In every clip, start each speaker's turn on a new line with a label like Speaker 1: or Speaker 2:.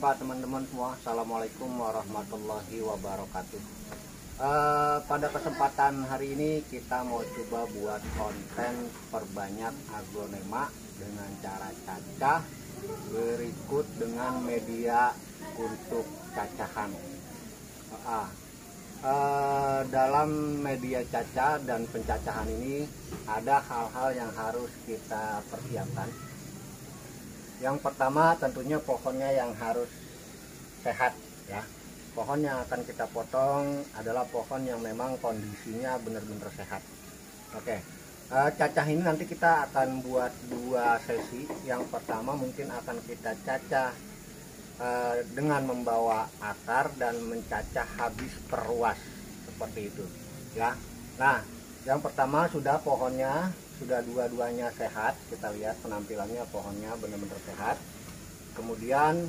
Speaker 1: jumpa teman-teman semua. Assalamualaikum warahmatullahi wabarakatuh. Pada kesempatan hari ini kita mau coba buat konten perbanyak aglonema dengan cara cacah berikut dengan media untuk cacahan. Dalam media cacah dan pencacahan ini ada hal-hal yang harus kita persiapkan. Yang pertama tentunya pohonnya yang harus sehat ya. Pohon yang akan kita potong adalah pohon yang memang kondisinya benar-benar sehat. Oke. Cacah ini nanti kita akan buat dua sesi. Yang pertama mungkin akan kita cacah dengan membawa akar dan mencacah habis perluas seperti itu ya. Nah, yang pertama sudah pohonnya sudah dua-duanya sehat, kita lihat penampilannya pohonnya benar-benar sehat. Kemudian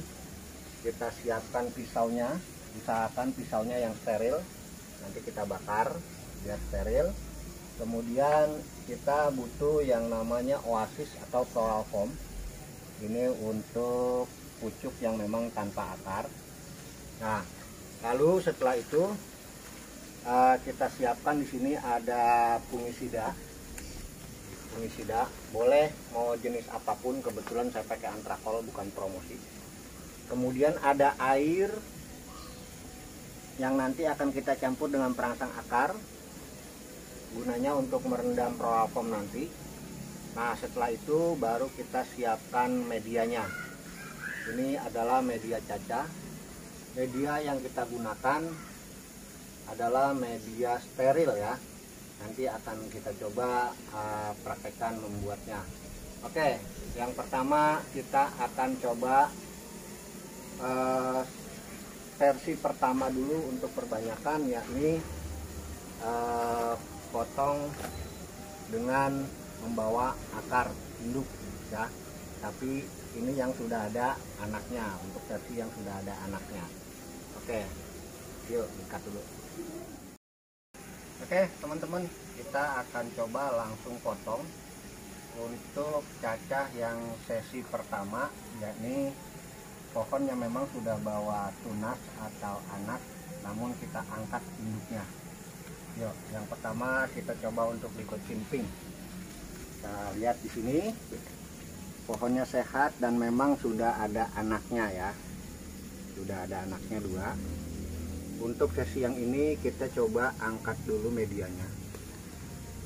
Speaker 1: kita siapkan pisaunya, usahakan pisaunya yang steril, nanti kita bakar biar steril. Kemudian kita butuh yang namanya oasis atau floral foam, ini untuk pucuk yang memang tanpa akar. Nah, lalu setelah itu kita siapkan di sini ada fungisida. Fungisida boleh mau jenis apapun, kebetulan saya pakai antrakol bukan promosi. Kemudian ada air yang nanti akan kita campur dengan perangsang akar, gunanya untuk merendam floral foam nanti. Nah, setelah itu baru kita siapkan medianya. Ini adalah media cacah. Media yang kita gunakan adalah media steril ya. Nanti akan kita coba praktekkan membuatnya. Oke, yang pertama kita akan coba versi pertama dulu untuk perbanyakan, yakni potong dengan membawa akar induk ya. Tapi ini yang sudah ada anaknya, untuk versi yang sudah ada anaknya. Oke, yuk ikat dulu. Oke teman-teman, kita akan coba langsung potong untuk cacah yang sesi pertama, yakni pohon yang memang sudah bawa tunas atau anak namun kita angkat induknya. Yuk, yang pertama kita coba untuk liquid simping. Kita lihat di sini pohonnya sehat dan memang sudah ada anaknya ya, sudah ada anaknya dua. Untuk sesi yang ini kita coba angkat dulu medianya,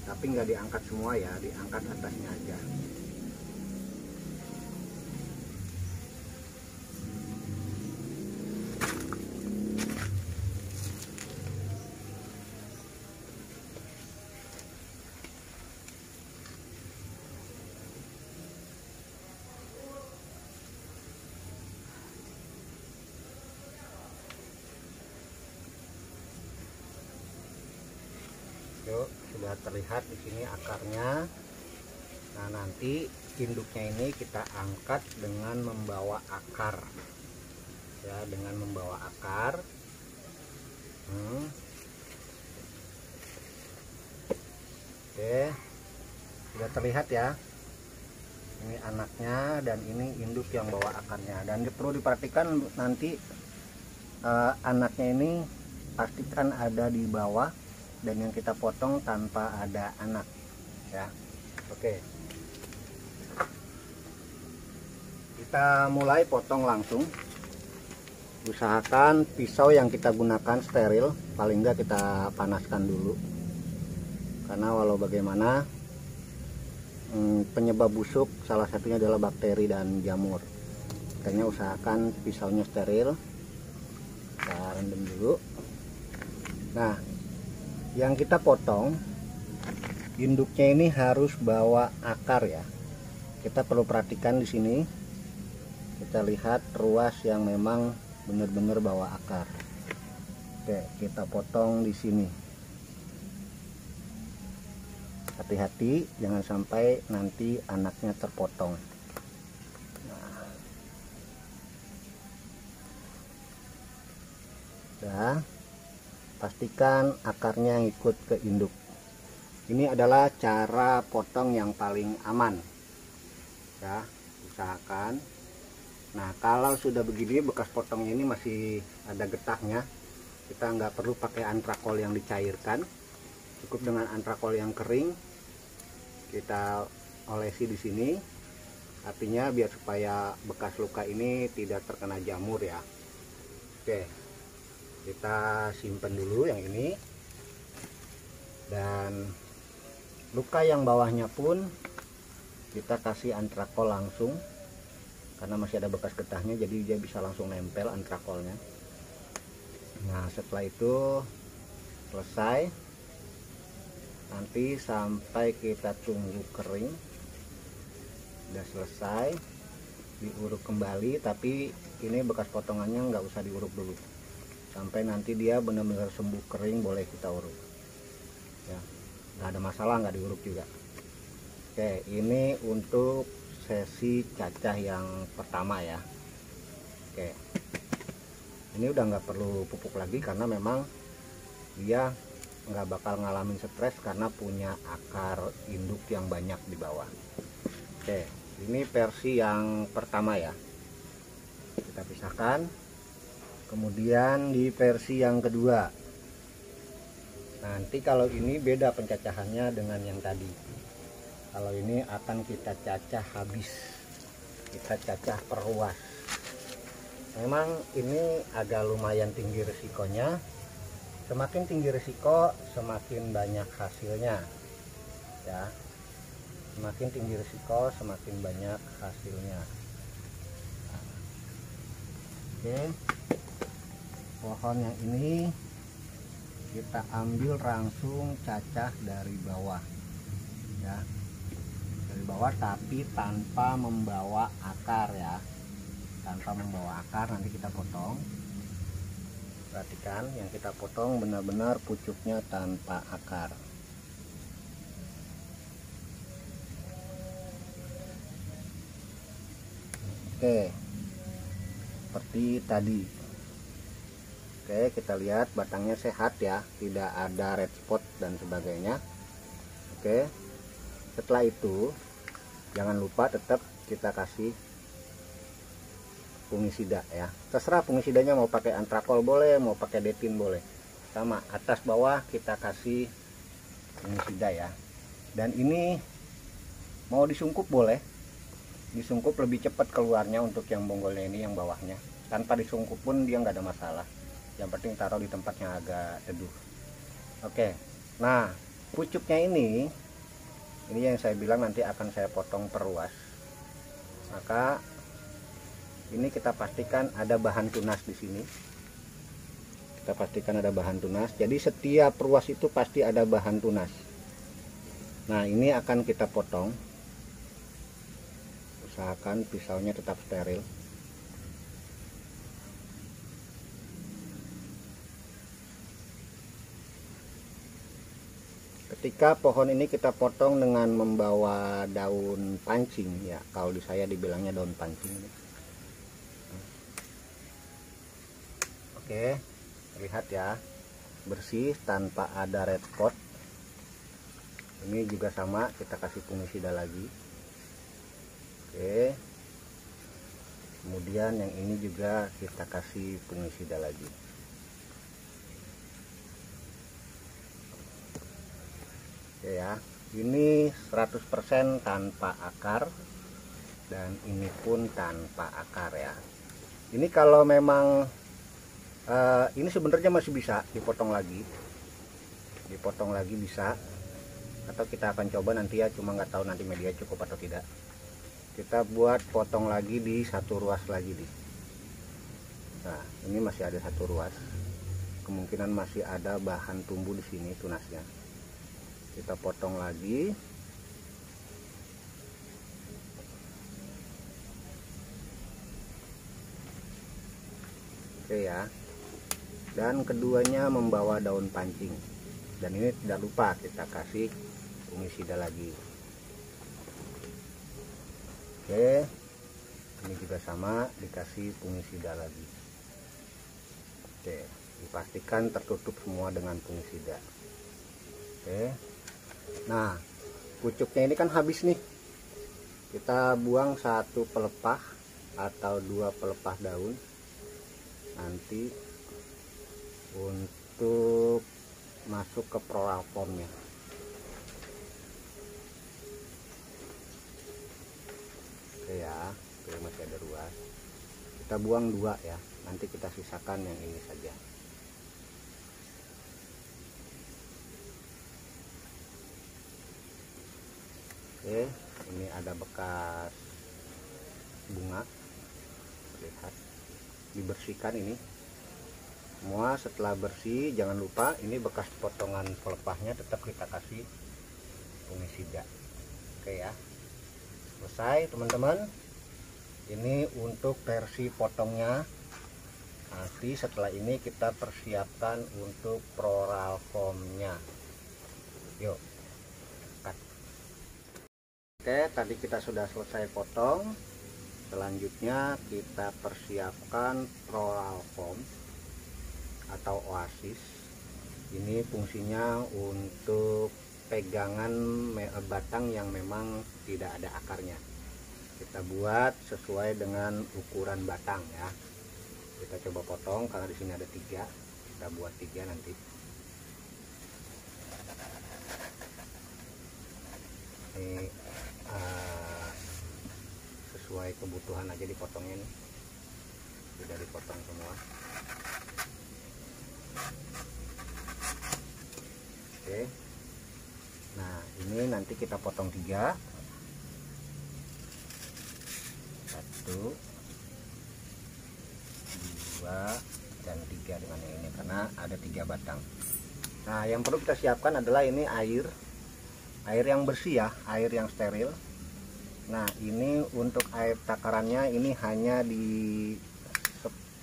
Speaker 1: tapi nggak diangkat semua ya, diangkat atasnya aja. Yuk, sudah terlihat di sini akarnya. Nah, nanti induknya ini kita angkat dengan membawa akar. Ya, dengan membawa akar. Oke. Sudah terlihat ya. Ini anaknya dan ini induk yang bawa akarnya. Dan perlu diperhatikan nanti anaknya ini pastikan ada di bawah, dan yang kita potong tanpa ada anak ya. Oke, kita mulai potong langsung. Usahakan pisau yang kita gunakan steril, paling enggak kita panaskan dulu, karena walau bagaimana penyebab busuk salah satunya adalah bakteri dan jamur. Makanya usahakan pisaunya steril. Kita rendam dulu. Nah, yang kita potong induknya ini harus bawa akar ya. Kita perlu perhatikan di sini. Kita lihat ruas yang memang benar-benar bawa akar. Oke, kita potong di sini. Hati-hati jangan sampai nanti anaknya terpotong. Nah, pastikan akarnya ikut ke induk. Ini adalah cara potong yang paling aman ya, usahakan. Nah, kalau sudah begini bekas potongnya ini masih ada getahnya, kita nggak perlu pakai antrakol yang dicairkan, cukup dengan antrakol yang kering kita olesi di sini, artinya biar supaya bekas luka ini tidak terkena jamur ya. Oke, kita simpan dulu yang ini, dan luka yang bawahnya pun kita kasih antrakol langsung karena masih ada bekas getahnya, jadi dia bisa langsung nempel antrakolnya. Nah, setelah itu selesai, nanti sampai kita tunggu kering. Udah selesai, diuruk kembali, tapi ini bekas potongannya nggak usah diuruk dulu sampai nanti dia benar-benar sembuh kering, boleh kita uruk ya, nggak ada masalah, nggak diuruk juga. Oke, ini untuk sesi cacah yang pertama ya. Oke, ini udah nggak perlu pupuk lagi karena memang dia nggak bakal ngalamin stres karena punya akar induk yang banyak di bawah. Oke, ini versi yang pertama ya, kita pisahkan. Kemudian di versi yang kedua, nanti kalau ini beda pencacahannya dengan yang tadi. Kalau ini akan kita cacah habis, kita cacah perluas. Memang ini agak lumayan tinggi risikonya. Semakin tinggi risiko, semakin banyak hasilnya ya. Semakin tinggi risiko, semakin banyak hasilnya. Oke, pohon yang ini kita ambil langsung cacah dari bawah ya, dari bawah, tapi tanpa membawa akar ya, tanpa membawa akar. Nanti kita potong. Perhatikan, yang kita potong benar-benar pucuknya tanpa akar. Oke, seperti tadi. Oke, kita lihat batangnya sehat ya, tidak ada red spot dan sebagainya. Oke, setelah itu jangan lupa tetap kita kasih fungisida ya, terserah fungisidanya mau pakai antrakol boleh, mau pakai detin boleh, sama atas bawah kita kasih fungisida ya. Dan ini mau disungkup boleh, disungkup lebih cepat keluarnya untuk yang bonggolnya ini, yang bawahnya. Tanpa disungkup pun dia nggak ada masalah, yang penting taruh di tempat yang agak teduh. Oke, nah pucuknya ini yang saya bilang nanti akan saya potong perluas. Maka ini kita pastikan ada bahan tunas di sini. Kita pastikan ada bahan tunas. Jadi setiap ruas itu pasti ada bahan tunas. Nah, ini akan kita potong. Usahakan pisaunya tetap steril. Ketika pohon ini kita potong dengan membawa daun pancing ya, kalau di saya dibilangnya daun pancing. Oke, lihat ya, bersih tanpa ada red spot. Ini juga sama, kita kasih fungisida lagi. Oke, kemudian yang ini juga kita kasih fungisida lagi. Oke ya, ini 100% tanpa akar, dan ini pun tanpa akar ya. Ini kalau memang ini sebenarnya masih bisa dipotong lagi bisa, atau kita akan coba nanti ya, cuma nggak tahu nanti media cukup atau tidak. Kita buat potong lagi di satu ruas lagi nih. Nah, ini masih ada satu ruas, kemungkinan masih ada bahan tumbuh di sini tunasnya. Kita potong lagi. Oke ya, dan keduanya membawa daun pancing, dan ini tidak lupa kita kasih fungisida lagi. Oke, ini juga sama, dikasih fungisida lagi. Oke, dipastikan tertutup semua dengan fungisida. Oke, nah pucuknya ini kan habis nih, kita buang satu pelepah atau 2 pelepah daun nanti untuk masuk ke floral formnya. Oke ya, oke, masih ada ruas, kita buang 2 ya, nanti kita sisakan yang ini saja. Oke, ini ada bekas bunga, lihat, dibersihkan ini semua. Setelah bersih, jangan lupa ini bekas potongan pelepahnya tetap kita kasih fungisida. Oke ya, selesai teman-teman. Ini untuk versi potongnya. Nanti setelah ini kita persiapkan untuk floral formnya. Yuk. Oke, tadi kita sudah selesai potong. Selanjutnya kita persiapkan floral form atau oasis. Ini fungsinya untuk pegangan batang yang memang tidak ada akarnya. Kita buat sesuai dengan ukuran batang ya. Kita coba potong karena di sini ada 3. Kita buat 3 nanti. Ini sesuai kebutuhan aja dipotongnya nih. Sudah dipotong semua. Oke. Nah, ini nanti kita potong 3. 1, 2, dan 3 dengan yang ini karena ada 3 batang. Nah, yang perlu kita siapkan adalah ini air yang bersih ya, air yang steril. Nah, ini untuk air takarannya ini hanya di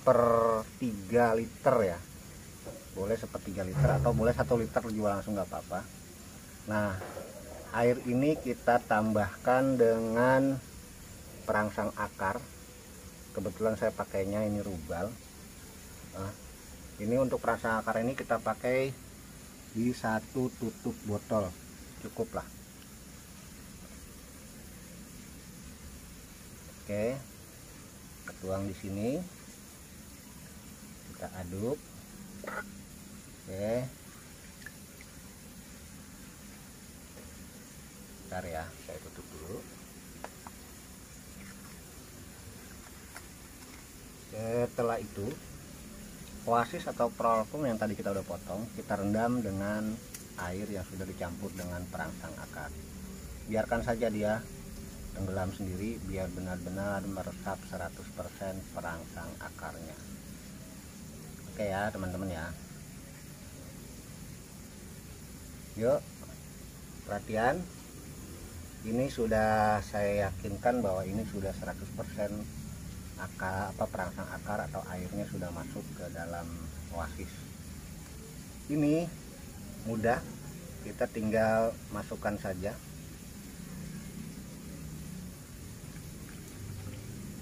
Speaker 1: 1/3 liter ya, boleh 1/3 liter atau boleh 1 liter juga langsung nggak apa-apa. Nah, air ini kita tambahkan dengan perangsang akar. Kebetulan saya pakainya ini rubal. Nah, ini untuk perangsang akar ini kita pakai di 1 tutup botol, cukup lah. Oke, kita tuang di sini, kita aduk. Oke, bentar ya, saya tutup dulu. Setelah itu, oasis atau floral form yang tadi kita udah potong, kita rendam dengan air yang sudah dicampur dengan perangsang akar. Biarkan saja dia tenggelam sendiri biar benar-benar meresap 100% perangsang akarnya. Oke ya teman-teman ya. Yuk, perhatian. Ini sudah saya yakinkan bahwa ini sudah 100% akar perangsang akar atau airnya sudah masuk ke dalam oasis. Ini mudah, kita tinggal masukkan saja.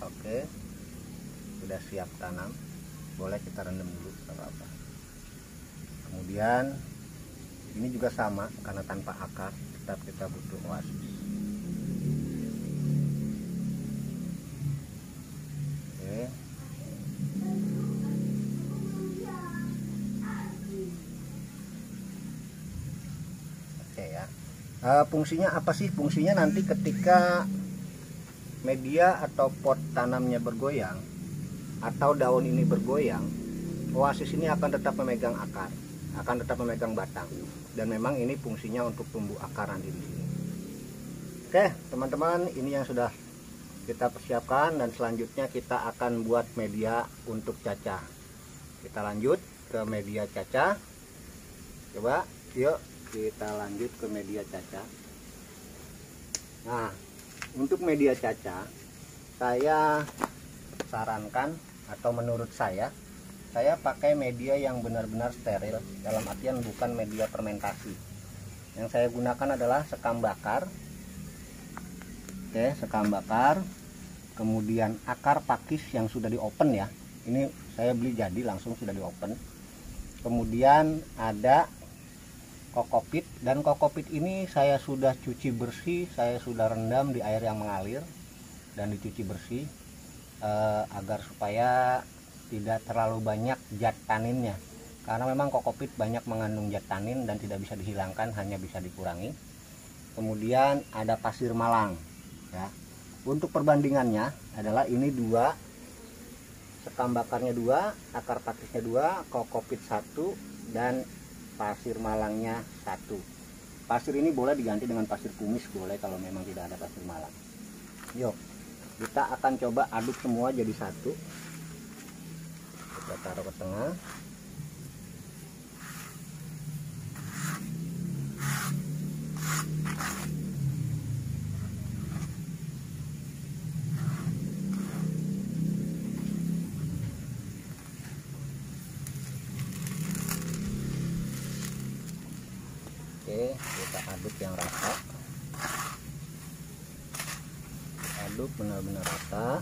Speaker 1: Oke, sudah siap tanam, boleh kita rendam dulu apa-apa. Kemudian ini juga sama, karena tanpa akar tetap kita butuh oasis. Oke ya. Fungsinya apa sih? Fungsinya nanti ketika media atau pot tanamnya bergoyang atau daun ini bergoyang, oasis ini akan tetap memegang akar, akan tetap memegang batang, dan memang ini fungsinya untuk tumbuh akar nanti di sini. Oke teman-teman, ini yang sudah kita persiapkan, dan selanjutnya kita akan buat media untuk cacah. Kita lanjut ke media cacah. Coba yuk kita lanjut ke media cacah. Nah, untuk media cacah, saya sarankan atau menurut saya pakai media yang benar-benar steril, dalam artian bukan media fermentasi. Yang saya gunakan adalah sekam bakar. Oke, sekam bakar, kemudian akar pakis yang sudah di open ya. Ini saya beli jadi langsung sudah di open. Kemudian ada kokopit, dan kokopit ini saya sudah cuci bersih, saya sudah rendam di air yang mengalir dan dicuci bersih. agar supaya tidak terlalu banyak zat taninnya, karena memang kokopit banyak mengandung zat tanin dan tidak bisa dihilangkan, hanya bisa dikurangi. Kemudian ada pasir malang ya. Untuk perbandingannya adalah ini 2, sekam bakarnya 2, akar pakisnya 2, kokopit 1, dan pasir malangnya 1. Pasir ini boleh diganti dengan pasir kumis, boleh kalau memang tidak ada pasir malang. Yuk, kita akan coba aduk semua jadi satu. Kita taruh ke tengah. Oke, kita aduk yang rata. Aduk benar-benar rata.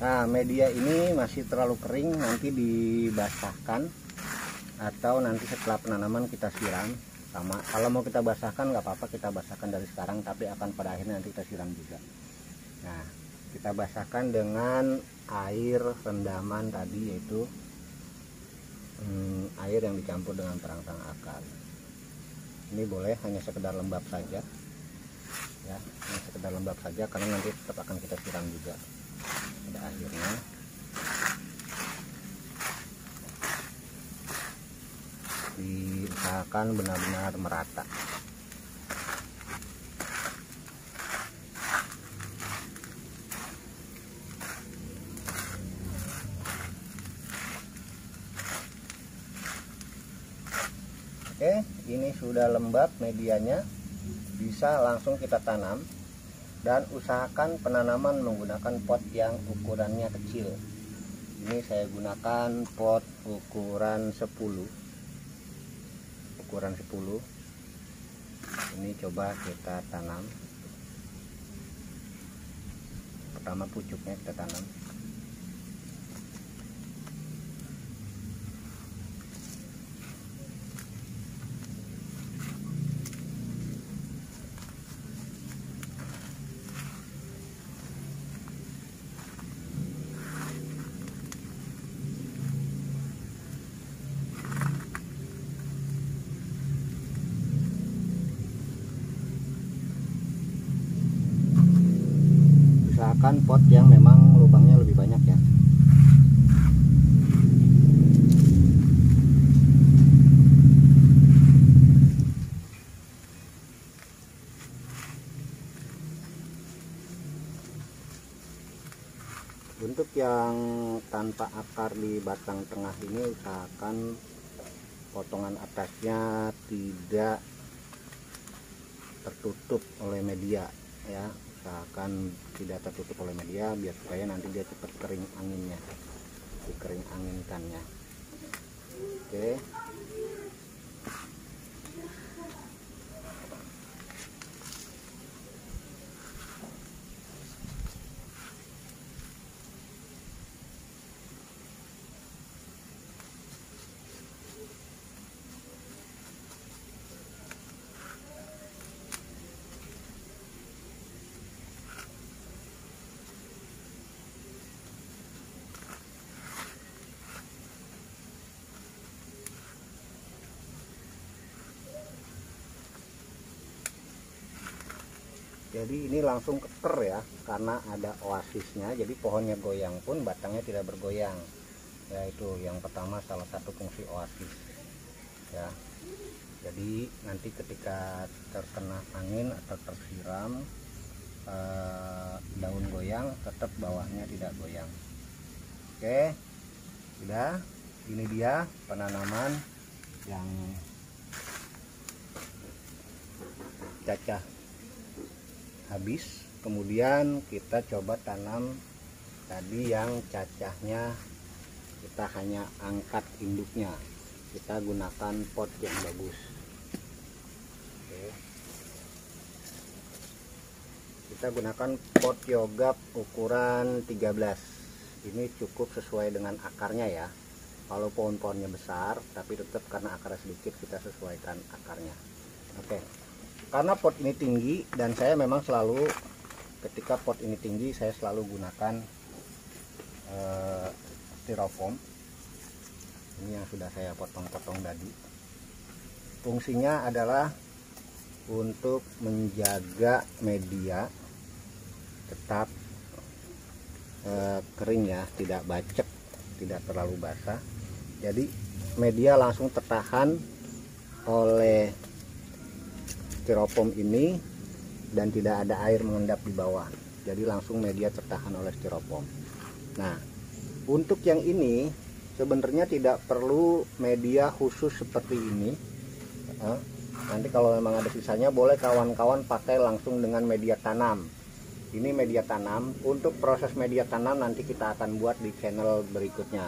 Speaker 1: Nah, media ini masih terlalu kering, nanti dibasahkan atau nanti setelah penanaman kita siram. Sama, kalau mau kita basahkan nggak apa-apa, kita basahkan dari sekarang, tapi akan pada akhirnya nanti kita siram juga. Nah, kita basahkan dengan air rendaman tadi, yaitu air yang dicampur dengan perangsang akar. Ini boleh hanya sekedar lembab saja ya, hanya sekedar lembab saja, karena nanti tetap akan kita siram juga pada akhirnya. Diusahakan benar-benar merata. Oke, ini sudah lembab medianya, bisa langsung kita tanam. Dan usahakan penanaman menggunakan pot yang ukurannya kecil. Ini saya gunakan pot ukuran 10. Ukuran 10. Ini coba kita tanam. Pertama pucuknya kita tanam. Usahakan pot yang memang lubangnya lebih banyak ya. Untuk yang tanpa akar di batang tengah ini, usahakan potongan atasnya tidak tertutup oleh media ya. Usahakan tidak tertutup oleh media biar supaya nanti dia cepat kering anginnya, dikering anginkannya. Oke. Jadi ini langsung keker ya, karena ada oasisnya. Jadi pohonnya goyang pun batangnya tidak bergoyang. Ya, itu yang pertama, salah satu fungsi oasis ya. Jadi nanti ketika terkena angin atau tersiram daun goyang, tetap bawahnya tidak goyang. Oke, sudah. Ini dia penanaman yang cacah habis. Kemudian kita coba tanam tadi yang cacahnya kita hanya angkat induknya, kita gunakan pot yang bagus. Oke. kita gunakan pot yogap ukuran 13. Ini cukup sesuai dengan akarnya ya. Kalau pohon-pohonnya besar, tapi tetap karena akarnya sedikit kita sesuaikan akarnya. Oke. Karena pot ini tinggi dan saya memang selalu ketika pot ini tinggi saya selalu gunakan styrofoam. Ini yang sudah saya potong-potong tadi. Fungsinya adalah untuk menjaga media tetap kering ya, tidak bacek, tidak terlalu basah. Jadi media langsung tertahan oleh styrofoam ini dan tidak ada air mengendap di bawah. Jadi langsung media tertahan oleh styrofoam. Nah, untuk yang ini sebenarnya tidak perlu media khusus seperti ini. Nanti kalau memang ada sisanya boleh kawan-kawan pakai langsung dengan media tanam. Ini media tanam. Untuk proses media tanam nanti kita akan buat di channel berikutnya.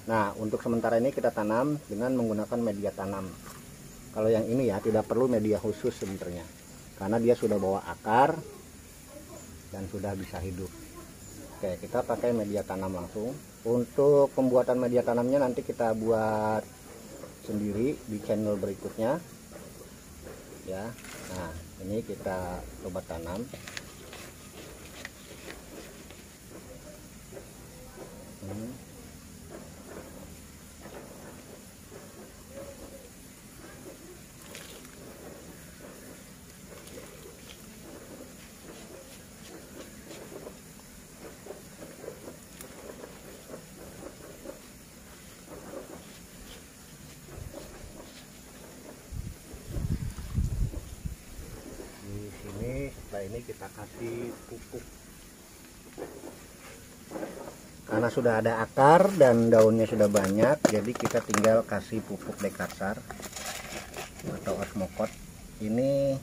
Speaker 1: Nah, untuk sementara ini kita tanam dengan menggunakan media tanam. Kalau yang ini ya tidak perlu media khusus sebenarnya, karena dia sudah bawa akar dan sudah bisa hidup. Oke, kita pakai media tanam langsung. Untuk pembuatan media tanamnya nanti kita buat sendiri di channel berikutnya ya. Nah, ini kita coba tanam. Setelah ini kita kasih pupuk. Karena sudah ada akar dan daunnya sudah banyak, jadi kita tinggal kasih pupuk Dekarsar atau Osmokot. Ini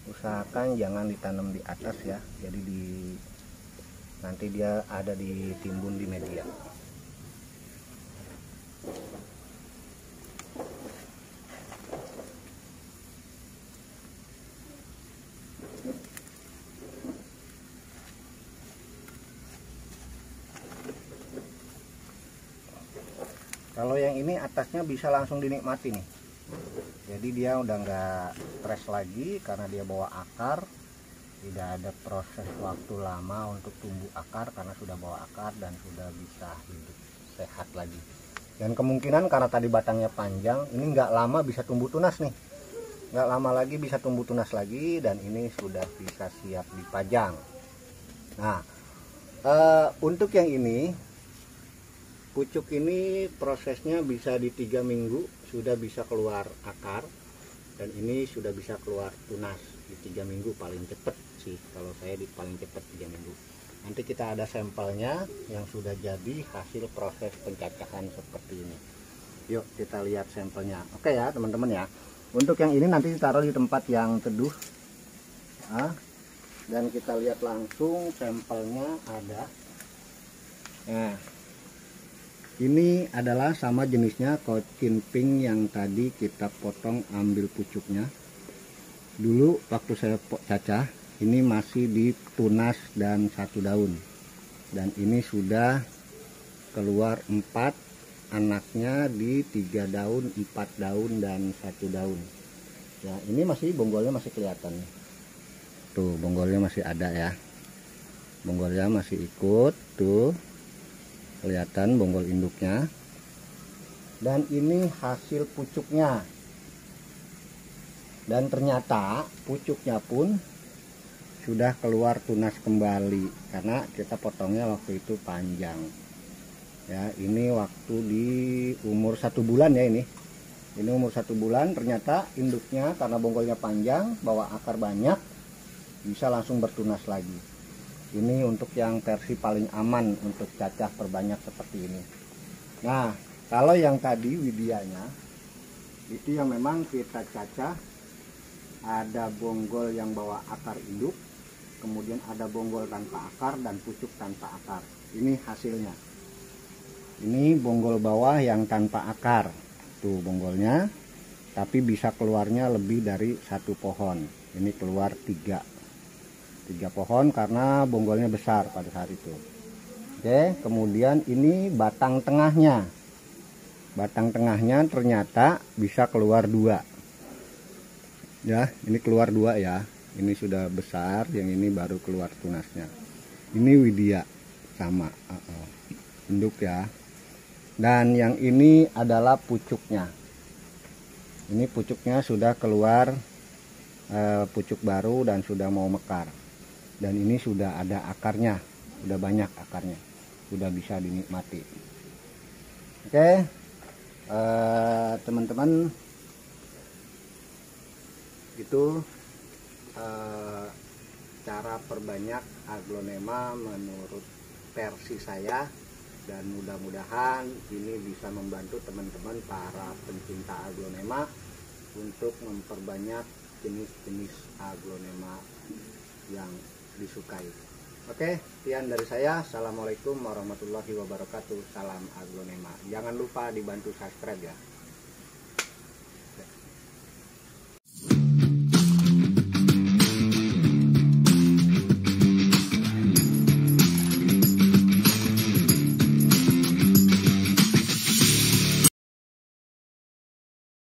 Speaker 1: usahakan jangan ditanam di atas ya, jadi nanti dia ada ditimbun di media. Kalau yang ini atasnya bisa langsung dinikmati nih. Jadi dia udah nggak stres lagi karena dia bawa akar. Tidak ada proses waktu lama untuk tumbuh akar karena sudah bawa akar dan sudah bisa hidup sehat lagi. Dan kemungkinan karena tadi batangnya panjang, ini nggak lama bisa tumbuh tunas nih. Nggak lama lagi bisa tumbuh tunas lagi dan ini sudah bisa siap dipajang. Nah, untuk yang ini pucuk ini prosesnya bisa di 3 minggu sudah bisa keluar akar dan ini sudah bisa keluar tunas di 3 minggu paling cepat sih. Kalau saya di paling cepat 3 minggu. Nanti kita ada sampelnya yang sudah jadi hasil proses pencacahan seperti ini. Yuk kita lihat sampelnya. Oke ya teman-teman ya. Untuk yang ini nanti ditaruh di tempat yang teduh. Dan kita lihat langsung sampelnya ada. Nah, ini adalah sama jenisnya Cochin Pink yang tadi kita potong ambil pucuknya. Dulu waktu saya cacah ini masih di tunas dan 1 daun. Dan ini sudah keluar 4 anaknya di 3 daun, 4 daun dan 1 daun. Ya, ini masih bonggolnya masih kelihatan nih. Tuh, bonggolnya masih ada ya. Bonggolnya masih ikut tuh. Kelihatan bonggol induknya. Dan ini hasil pucuknya. Dan ternyata pucuknya pun sudah keluar tunas kembali karena kita potongnya waktu itu panjang. Ya, ini waktu di umur 1 bulan ya ini. Ini umur 1 bulan, ternyata induknya karena bonggolnya panjang, bawa akar banyak, bisa langsung bertunas lagi. Ini untuk yang versi paling aman untuk cacah perbanyak seperti ini. Nah, kalau yang tadi widianya itu yang memang kita cacah ada bonggol yang bawa akar induk, kemudian ada bonggol tanpa akar dan pucuk tanpa akar. Ini hasilnya. Ini bonggol bawah yang tanpa akar. Tuh bonggolnya, tapi bisa keluarnya lebih dari 1 pohon. Ini keluar 3. 3 pohon karena bonggolnya besar pada saat itu. Oke, kemudian ini batang tengahnya. Batang tengahnya ternyata bisa keluar 2. Ya, ini keluar 2 ya. Ini sudah besar, yang ini baru keluar tunasnya. Ini Widya sama induk ya. Dan yang ini adalah pucuknya. Ini pucuknya sudah keluar pucuk baru dan sudah mau mekar. Dan ini sudah ada akarnya, sudah banyak akarnya, sudah bisa dinikmati. Oke, teman-teman, itu cara perbanyak aglonema menurut versi saya, dan mudah-mudahan ini bisa membantu teman-teman para pencinta aglonema untuk memperbanyak jenis-jenis aglonema yang disukai. Oke, sekian dari saya. Assalamualaikum warahmatullahi wabarakatuh. Salam aglonema. Jangan lupa dibantu subscribe ya.